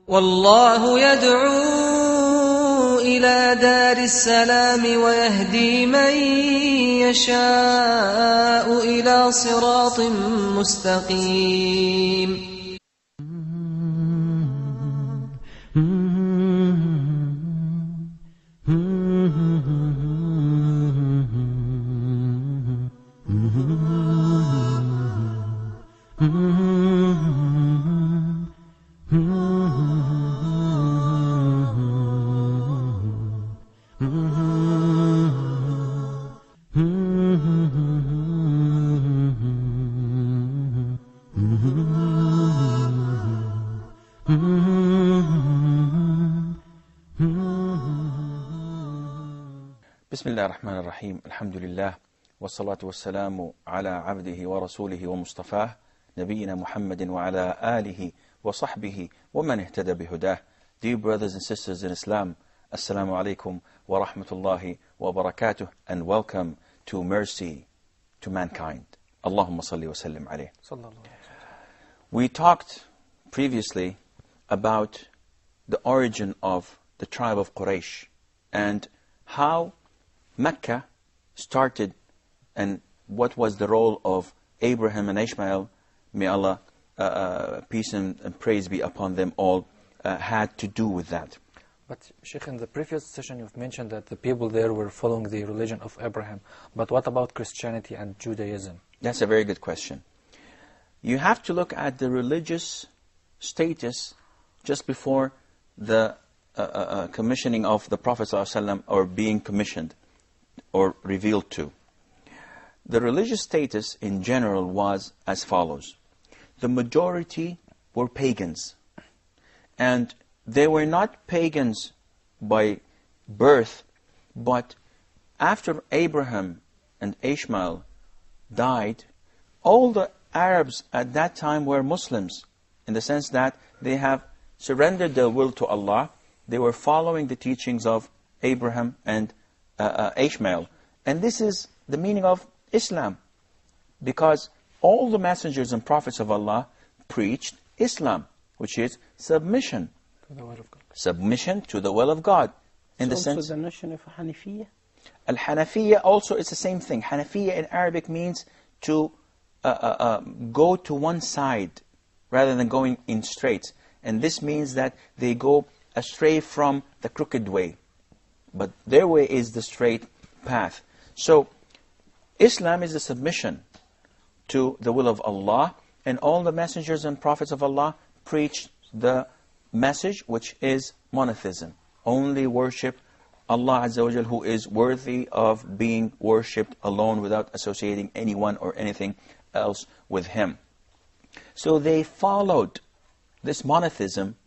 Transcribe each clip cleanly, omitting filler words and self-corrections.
والله يدعو إلى دار السلام ويهدي من يشاء إلى صراط مستقيم. بسم الله الرحمن الرحيم. الحمد لله والصلاة والسلام على عبده ورسوله ومصطفاه نبينا محمد وعلى آله وصحبه ومن اهتدى بهداه. Dear brothers and sisters in Islam, Assalamu alaikum wa rahmatullahi wa barakatuh, and welcome to Mercy to Mankind. Allahumma salli wa sallim alayh. We talked previously about the origin of the tribe of Quraysh and how Mecca started and what was the role of Abraham and Ishmael, may Allah, peace and praise be upon them all, had to do with that. But Sheikh, in the previous session you've mentioned that the people there were following the religion of Abraham. But what about Christianity and Judaism? That's a very good question. You have to look at the religious status just before the commissioning of the Prophet ﷺ, or being commissioned or revealed to. The religious status in general was as follows. The majority were pagans. And they were not pagans by birth, but after Abraham and Ishmael died, all the Arabs at that time were Muslims, in the sense that they have surrendered their will to Allah. They were following the teachings of Abraham and Ishmael. And this is the meaning of Islam, because all the messengers and prophets of Allah preached Islam, which is submission. To the will of God. Submission to the will of God. In the sense, also the notion of Hanafiya? Al-Hanafiya also is the same thing. Hanafiya in Arabic means to go to one side rather than going in straight. And this means that they go astray from the crooked way. But their way is the straight path. So, Islam is a submission to the will of Allah, and all the messengers and prophets of Allah preached the message, which is monotheism. Only worship Allah Azza wa Jal, who is worthy of being worshipped alone without associating anyone or anything else with Him. So they followed this monotheism,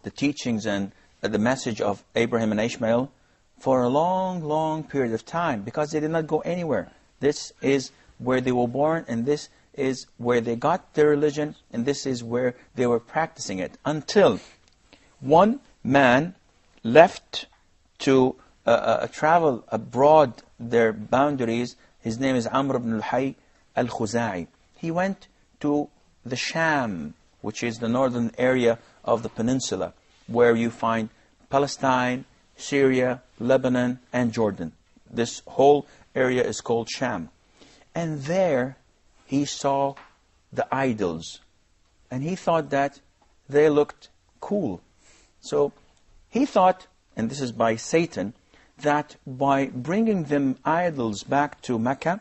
the teachings and the message of Abraham and Ishmael, for a long, long period of time, because they did not go anywhere. This is where they were born, and this is where they got their religion, and this is where they were practicing it. Until one man left to travel abroad their boundaries. His name is Amr ibn al-Hayy al-Khuza'i. He went to the Sham, which is the northern area of the peninsula, where you find Palestine, Syria, Lebanon, and Jordan. This whole area is called Sham. And there he saw the idols. And he thought that they looked cool. So he thought, and this is by Satan, that by bringing them idols back to Mecca,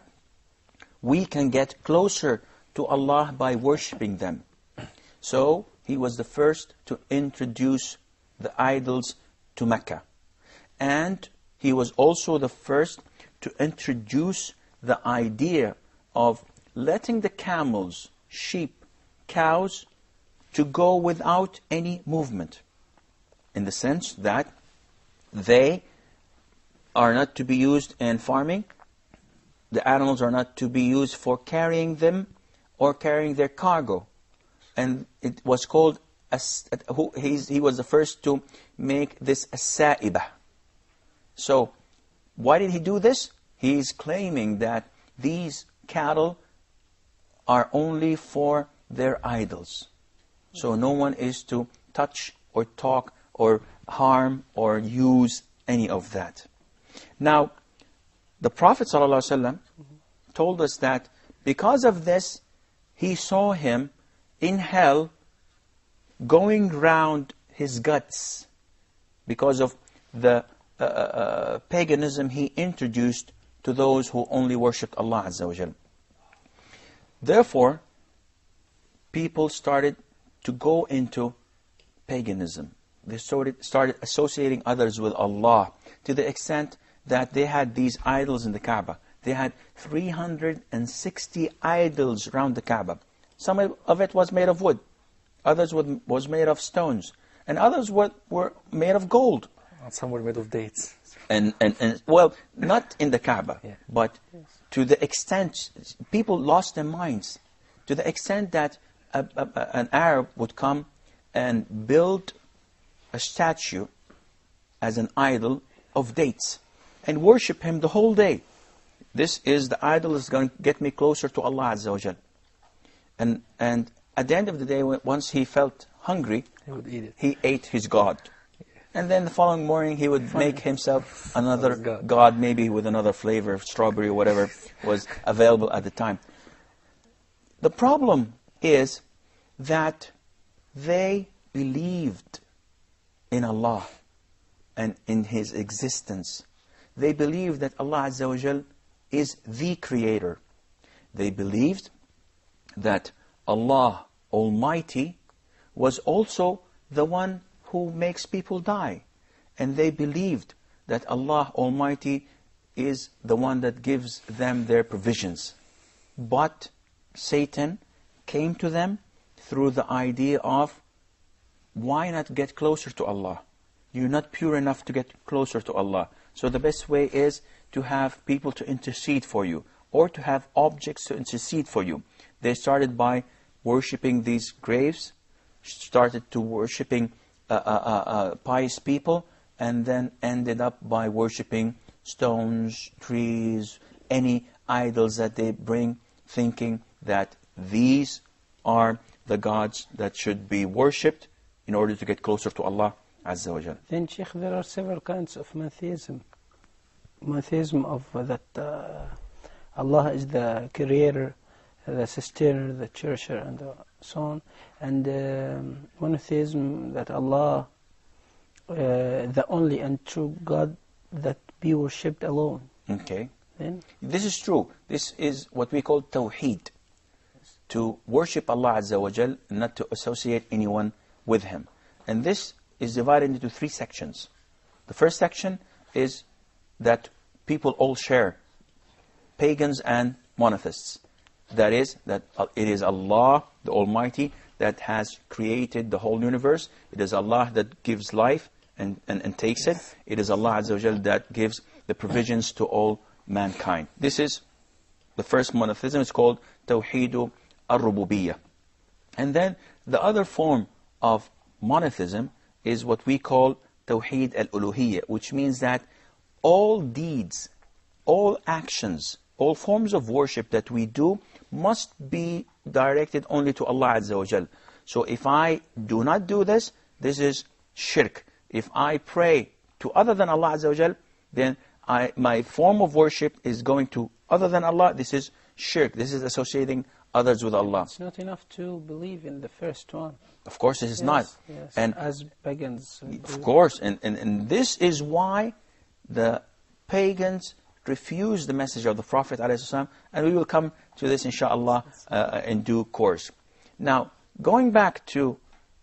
we can get closer to Allah by worshipping them. So he was the first to introduce the idols to Mecca. And he was also the first to introduce the idea of letting the camels, sheep, cows to go without any movement. In the sense that they are not to be used in farming. The animals are not to be used for carrying them or carrying their cargo. And it was called, he was the first to make this as-sa'ibah. So, why did he do this? He is claiming that these cattle are only for their idols. So no one is to touch or talk or harm or use any of that. Now, the Prophet ﷺ told us that because of this, he saw him in hell going round his guts because of the paganism he introduced to those who only worshipped Allah Azza wa Jal. Therefore, people started to go into paganism. They started associating others with Allah to the extent that they had these idols in the Kaaba. They had 360 idols around the Kaaba. Some of it was made of wood, others was made of stones, and others were made of gold. And some were made of dates. And well, not in the Kaaba, Yeah. but to the extent people lost their minds, to the extent that an Arab would come and build a statue as an idol of dates and worship him the whole day. This is the idol is going to get me closer to Allah Azza wa Jal. And at the end of the day, once he felt hungry, He would eat it. he ate his God. And then the following morning, he would make himself another God. God, maybe with another flavor of strawberry or whatever was available at the time. The problem is that they believed in Allah and in His existence. They believed that Allah Azza wa Jal is the Creator. They believed that Allah Almighty was also the one who makes people die. And they believed that Allah Almighty is the one that gives them their provisions. But Satan came to them through the idea of, why not get closer to Allah? You're not pure enough to get closer to Allah. So the best way is to have people to intercede for you, or to have objects to intercede for you. They started by worshipping these graves, started to worshipping pious people, and then ended up by worshipping stones, trees, any idols that they bring, thinking that these are the gods that should be worshipped in order to get closer to Allah Azza wa Jal. Then, Sheikh, there are several kinds of monotheism. Monotheism of that Allah is the creator, the sustainer, the cherisher, and so on. And monotheism that Allah, the only and true God, that be worshipped alone. Okay. Then, This is true. This is what we call tawheed. To worship Allah Azza wa Jal, not to associate anyone with Him. And this is divided into three sections. The first section is that people all share, pagans and monotheists. That is, that it is Allah, the Almighty, that has created the whole universe. It is Allah that gives life and takes it. It is Allah Azza wa Jal that gives the provisions to all mankind. This is the first monotheism. It's called Tawheedu Ar-Rububiyyah. And then the other form of monotheism is what we call Tawheed Al-Uluhiyyah, which means that all deeds, all actions, all forms of worship that we do must be directed only to Allah Azza wa Jal. So if I do not do this, this is shirk. If I pray to other than Allah Azza wa Jal, then my form of worship is going to other than Allah. This is shirk. This is associating others with Allah. it's not enough to believe in the first one. Of course, it is not. Yes, And as pagans of do. course, and this is why the pagans refused the message of the Prophet ﷺ, and we will come to this inshallah in due course. Now, going back to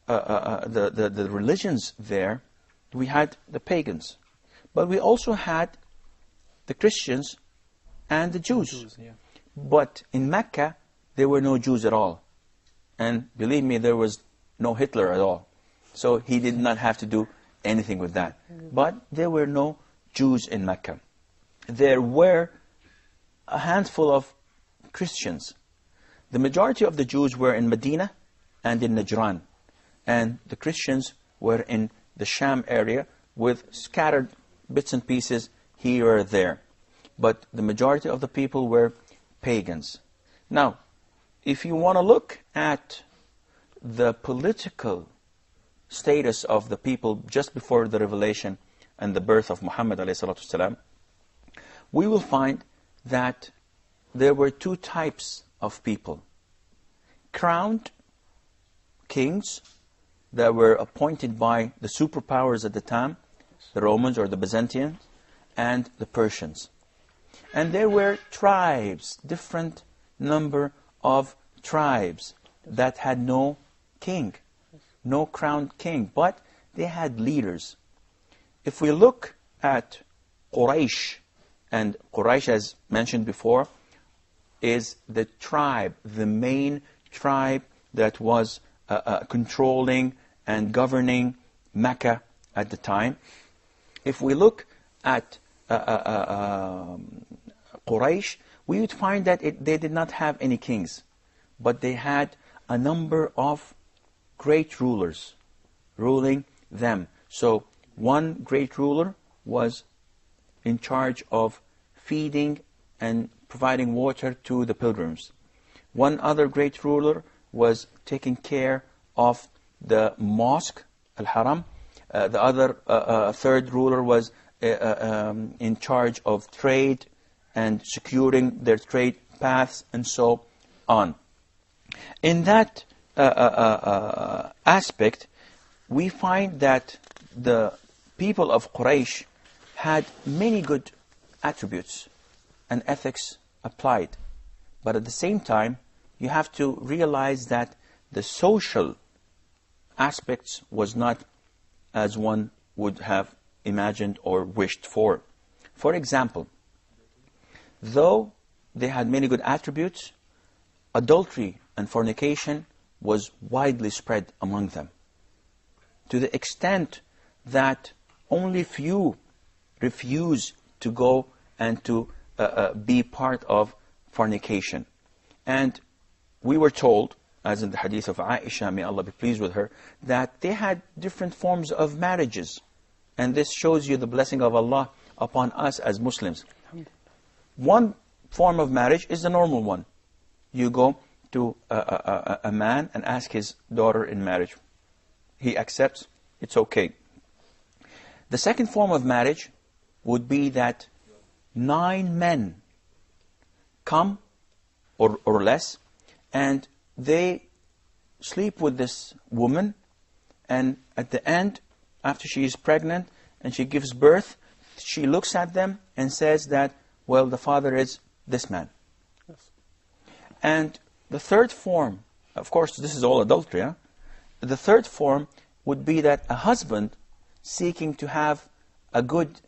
the religions there, we had the pagans, but we also had the Christians and the Jews. Yeah. But in Mecca, there were no Jews at all. And believe me, there was no Hitler at all. So he did not have to do anything with that. But there were no Jews in Mecca. There were a handful of Christians. The majority of the Jews were in Medina and in Najran. And the Christians were in the Sham area with scattered bits and pieces here or there. But the majority of the people were pagans. Now, if you want to look at the political status of the people just before the revelation and the birth of Muhammad ﷺ, we will find that there were two types of people. Crowned kings that were appointed by the superpowers at the time, the Romans or the Byzantines, and the Persians. And there were tribes, different number of tribes that had no king, no crowned king, but they had leaders. If we look at Quraysh, and Quraysh, as mentioned before, is the tribe, the main tribe that was controlling and governing Mecca at the time. If we look at Quraysh, we would find that they did not have any kings, but they had a number of great rulers ruling them. So one great ruler was in charge of feeding and providing water to the pilgrims. One other great ruler was taking care of the mosque, Al-Haram. The other third ruler was in charge of trade and securing their trade paths and so on. In that aspect, we find that the people of Quraysh had many good attributes and ethics applied. But at the same time, you have to realize that the social aspects was not as one would have imagined or wished for. For example, though they had many good attributes, adultery and fornication was widely spread among them, to the extent that only few refused to go and to be part of fornication. And we were told, as in the hadith of Aisha, may Allah be pleased with her, that they had different forms of marriages. And this shows you the blessing of Allah upon us as Muslims. One form of marriage is the normal one. You go to a man and ask his daughter in marriage. He accepts, it's okay. The second form of marriage would be that 9 men come, or less, and they sleep with this woman, and at the end, after she is pregnant and she gives birth, she looks at them and says that, well, the father is this man. Yes. And the third form, of course, this is all adultery. Huh? The third form would be that a husband seeking to have a good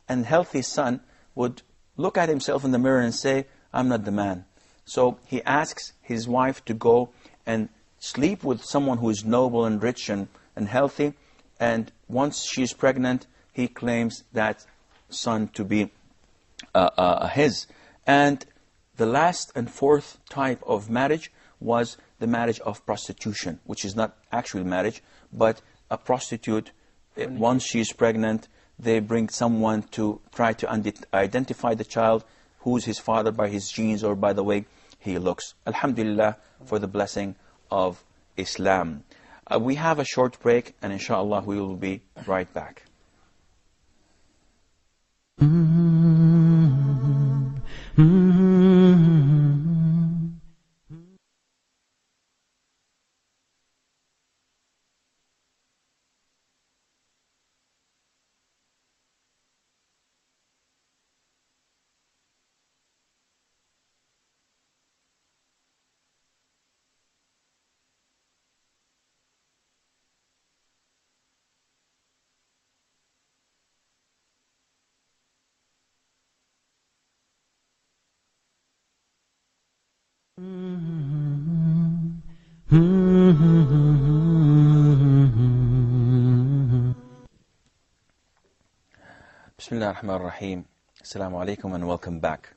and healthy son would look at himself in the mirror and say, I'm not the man. So he asks his wife to go and sleep with someone who is noble and rich and healthy. And once she's pregnant, he claims that son to be his. And the last and fourth type of marriage was the marriage of prostitution, which is not actual marriage, but a prostitute, once she's pregnant, they bring someone to try to identify the child, who's his father by his genes or by the way he looks. Alhamdulillah for the blessing of Islam. We have a short break, and inshallah we will be right back. Bismillah ar-Rahman ar-Rahim. Assalamu alaikum and welcome back.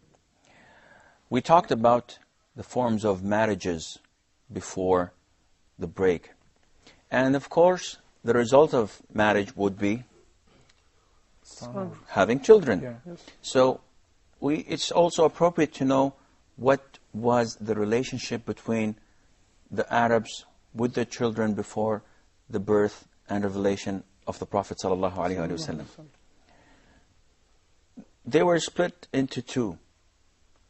We talked about the forms of marriages before the break. And of course, the result of marriage would be having children. Yeah, yes. So it's also appropriate to know what was the relationship between the Arabs with their children before the birth and revelation of the Prophet sallallahu alaihi wasallam. They were split into two.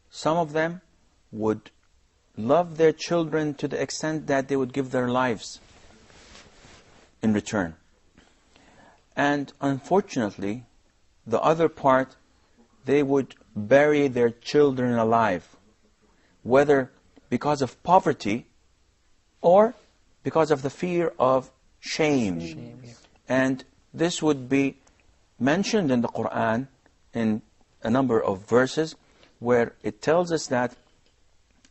Some of them would love their children to the extent that they would give their lives in return. And unfortunately, the other part, they would bury their children alive, whether because of poverty or because of the fear of shame. And this would be mentioned in the Quran in a number of verses where it tells us that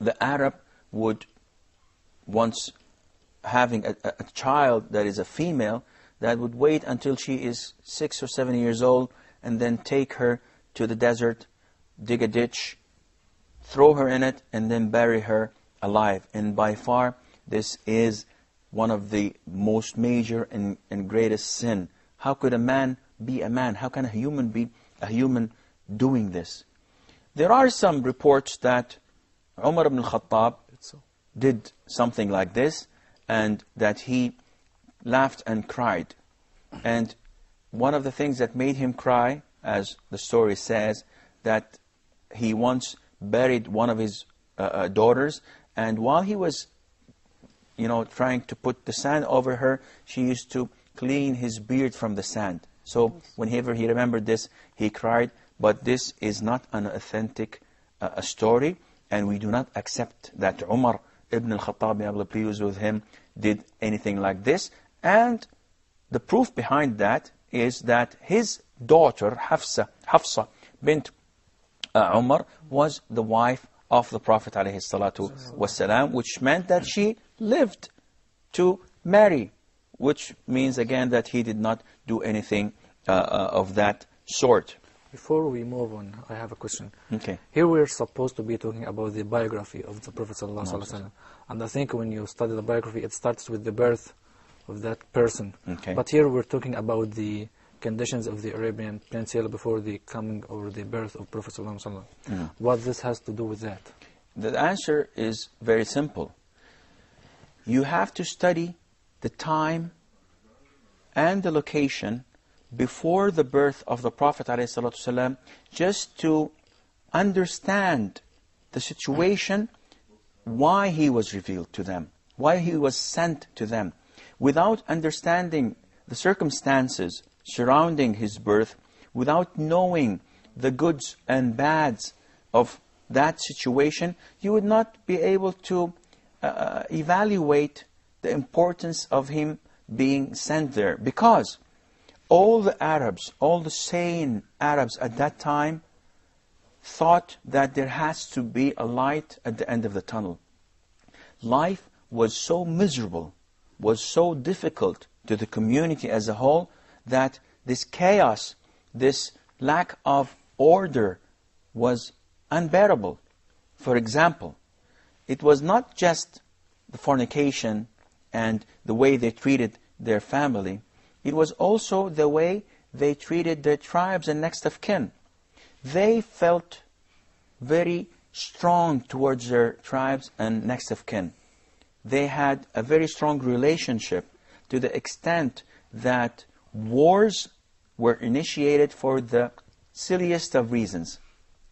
the Arab would, once having a child that is a female, that would wait until she is 6 or 7 years old and then take her to the desert, dig a ditch, throw her in it, and then bury her alive. And by far, this is one of the most major and greatest sin. How could a man be a man? How can a human be a human doing this? There are some reports that Umar ibn al-Khattab did something like this, and that he laughed and cried. And one of the things that made him cry, as the story says, that he once buried one of his daughters, and while he was trying to put the sand over her, she used to clean his beard from the sand. So whenever he remembered this, he cried. But this is not an authentic story, and we do not accept that Umar ibn al-Khattab, may Allah be pleased with him, did anything like this. And the proof behind that is that his daughter, Hafsa bint Umar, was the wife of the Prophet ﷺ, which meant that she lived to marry, which means again that he did not do anything of that sort. Before we move on, I have a question. Okay. Here we're supposed to be talking about the biography of the Prophet ﷺ. And I think when you study the biography, it starts with the birth of that person. Okay. But here we're talking about the conditions of the Arabian Peninsula before the coming or the birth of Prophet ﷺ. What this has to do with that? The answer is very simple. You have to study the time and the location before the birth of the Prophet ﷺ, just to understand the situation, why he was revealed to them, why he was sent to them. Without understanding the circumstances surrounding his birth, without knowing the goods and bads of that situation, you would not be able to evaluate the importance of him being sent there. Because all the Arabs, all the sane Arabs at that time, thought that there has to be a light at the end of the tunnel. Life was so miserable, was so difficult to the community as a whole, that this chaos, this lack of order was unbearable. For example, it was not just the fornication and the way they treated their family, it was also the way they treated their tribes and next of kin. They felt very strong towards their tribes and next of kin. They had a very strong relationship to the extent that wars were initiated for the silliest of reasons.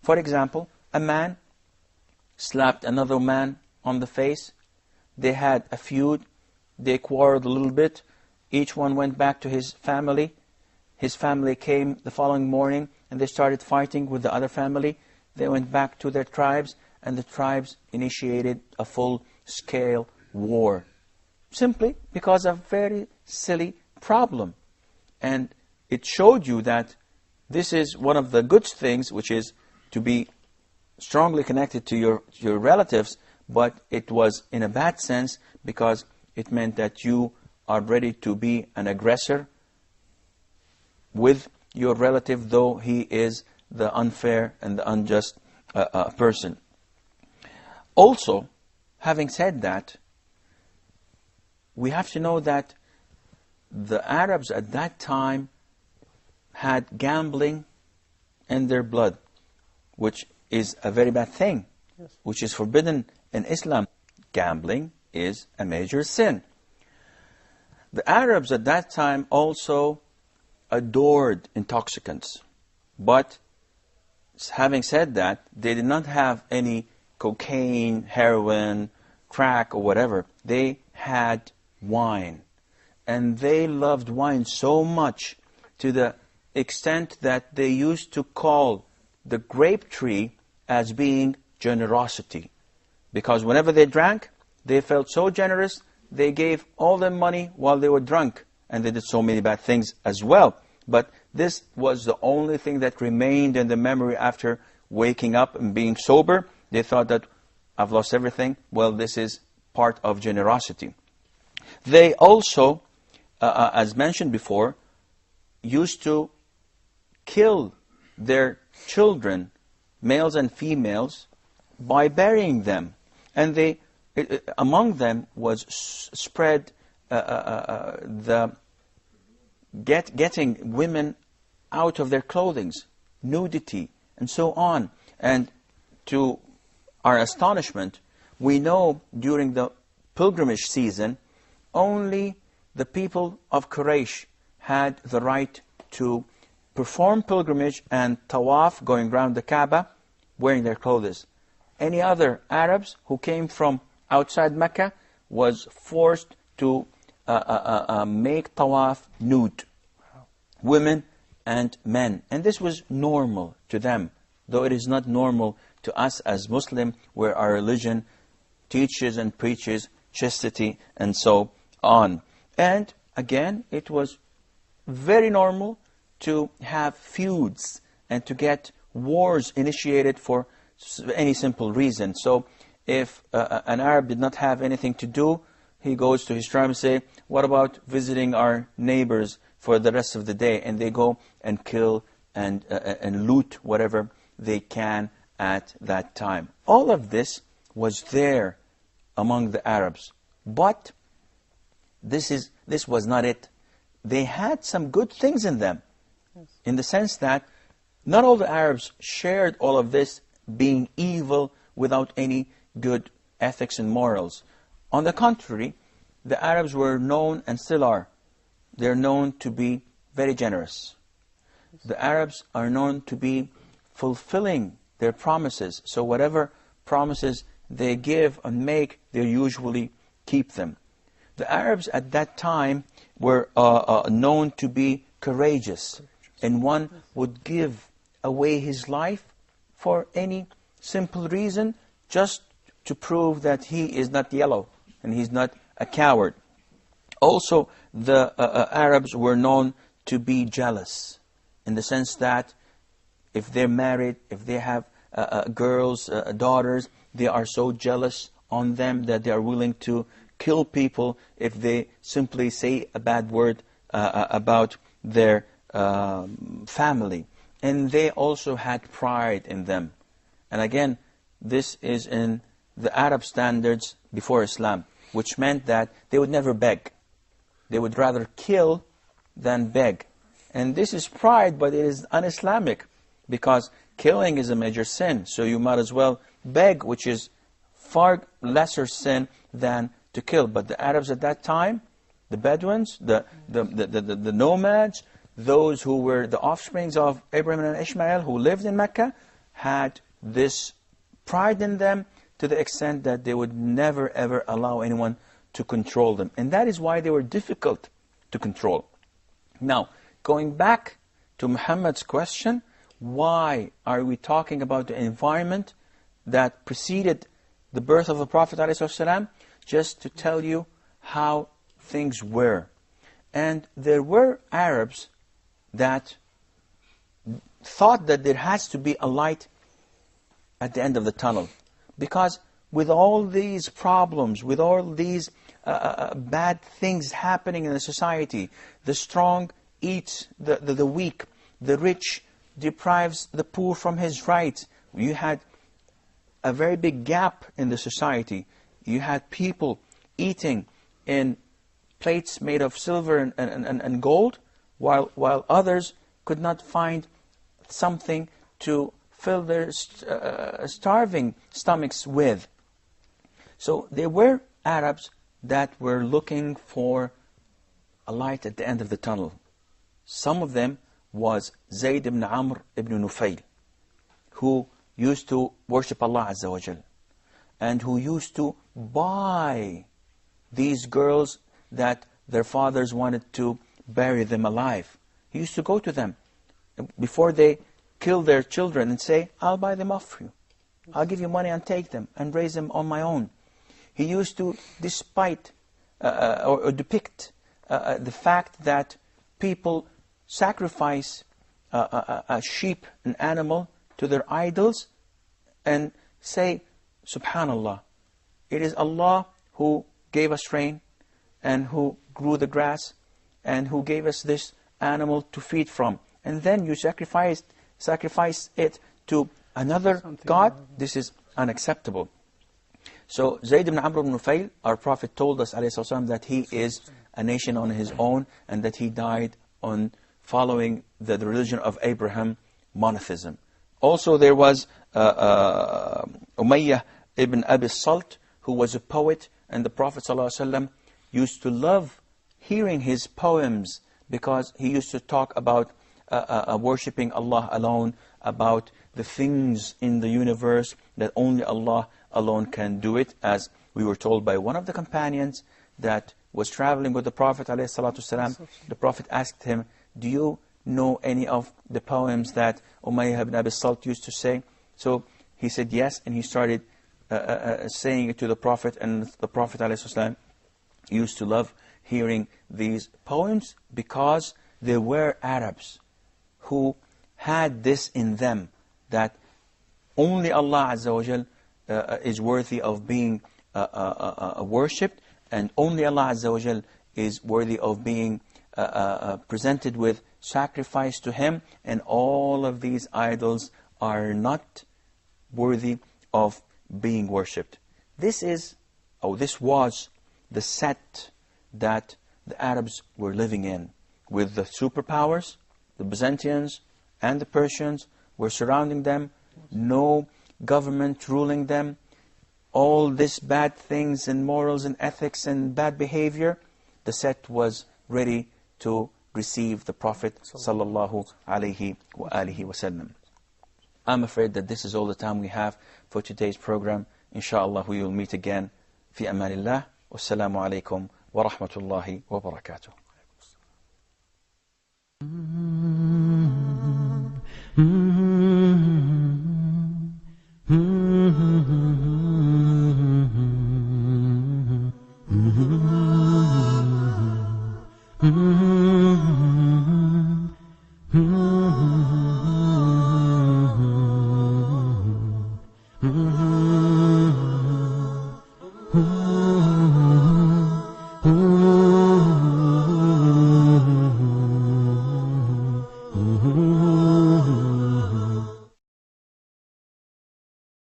For example, a man slapped another man on the face. They had a feud. They quarreled a little bit. Each one went back to his family. His family came the following morning and they started fighting with the other family. They went back to their tribes and the tribes initiated a full-scale war. Simply because of a very silly problem. And it showed you that this is one of the good things, which is to be strongly connected to your relatives, but it was in a bad sense because it meant that you are ready to be an aggressor with your relative, though he is the unfair and the unjust person. Also, having said that, we have to know that the Arabs at that time had gambling in their blood, which is a very bad thing, which is forbidden in Islam. Gambling is a major sin. The Arabs at that time also adored intoxicants. But having said that, they did not have any cocaine, heroin, crack, or whatever. They had wine. And they loved wine so much to the extent that they used to call the grape tree as being generosity. Because whenever they drank, they felt so generous, they gave all their money while they were drunk. And they did so many bad things as well. But this was the only thing that remained in the memory after waking up and being sober. They thought that, I've lost everything. Well, this is part of generosity. They also, as mentioned before, used to kill their children, males and females, by burying them. And they, among them was spread getting women out of their clothing, nudity, and so on. And to our astonishment, we know during the pilgrimage season, only the people of Quraysh had the right to perform pilgrimage and tawaf, going around the Kaaba, wearing their clothes. Any other Arabs who came from outside Mecca was forced to make tawaf nude, women and men. And this was normal to them, though it is not normal to us as Muslim, where our religion teaches and preaches chastity and so on. And again, it was very normal to have feuds and to get wars initiated for any simple reason. So if an Arab did not have anything to do, he goes to his tribe and say, what about visiting our neighbors for the rest of the day? And they go and kill and loot whatever they can at that time. All of this was there among the Arabs. But this was not it. They had some good things in them, in the sense that not all the Arabs shared all of this being evil without any good ethics and morals. On the contrary, the Arabs were known, and still are, they're known to be very generous. The Arabs are known to be fulfilling their promises. So whatever promises they give and make, they usually keep them. The Arabs at that time were known to be courageous. And one would give away his life for any simple reason, just to prove that he is not yellow and he's not a coward. Also, the Arabs were known to be jealous, in the sense that if they're married, if they have girls, daughters, they are so jealous on them that they are willing to kill people if they simply say a bad word about their family. And they also had pride in them. And again, this is in the Arab standards before Islam, which meant that they would never beg. They would rather kill than beg. And this is pride, but it is un-Islamic, because killing is a major sin. So you might as well beg, which is far lesser sin than to kill. But the Arabs at that time, the Bedouins, the nomads, those who were the offsprings of Abraham and Ishmael, who lived in Mecca, had this pride in them to the extent that they would never ever allow anyone to control them. And that is why they were difficult to control. Now, going back to Muhammad's question, why are we talking about the environment that preceded the birth of the Prophet ﷺ? Just to tell you how things were. And there were Arabs that thought that there has to be a light at the end of the tunnel. Because with all these problems, with all these bad things happening in the society, the strong eats the weak, the rich deprives the poor from his rights. You had a very big gap in the society. You had people eating in plates made of silver and gold, while others could not find something to fill their starving stomachs with. So there were Arabs that were looking for a light at the end of the tunnel. Some of them was Zayd ibn Amr ibn Nufayl, who used to worship Allah Azza wa Jal, and who used to buy these girls that their fathers wanted to bury them alive. He used to go to them before they kill their children and say, I'll buy them off for you. I'll give you money and take them and raise them on my own. He used to or depict the fact that people sacrifice a sheep, an animal, to their idols and say, Subhanallah, it is Allah who gave us rain and who grew the grass and who gave us this animal to feed from. And then you sacrifice it to another God. This is unacceptable. So Zayd ibn Amr ibn Nufayl, our Prophet told us ﷺ, that he is a nation on his own and that he died on following the religion of Abraham, monotheism. Also there was Umayyah ibn Abi Salt, who was a poet, and the Prophet ﷺ used to love hearing his poems because he used to talk about worshipping Allah alone, about the things in the universe that only Allah alone can do it, as we were told by one of the companions that was traveling with the Prophet ﷺ. The Prophet asked him, do you know any of the poems that Umayyah ibn Abi Salt used to say? So he said yes, and he started saying it to the Prophet, and the Prophet ﷺ used to love hearing these poems because there were Arabs who had this in them, that only Allah Azza wa Jal is worthy of being worshipped, and only Allah Azza wa Jal is worthy of being presented with sacrifice to Him, and all of these idols are not worthy of being worshipped. This was the set that the Arabs were living in, with the superpowers. The Byzantines and the Persians were surrounding them, no government ruling them, all these bad things and morals and ethics and bad behavior. The set was ready to receive the Prophet sallallahu alaihi wasallam. I'm afraid that this is all the time we have for today's program. Inshallah, we will meet again. Fi amanillah. Wassalamu alaikum wa rahmatullahi wa barakatuh. Mm-hmm.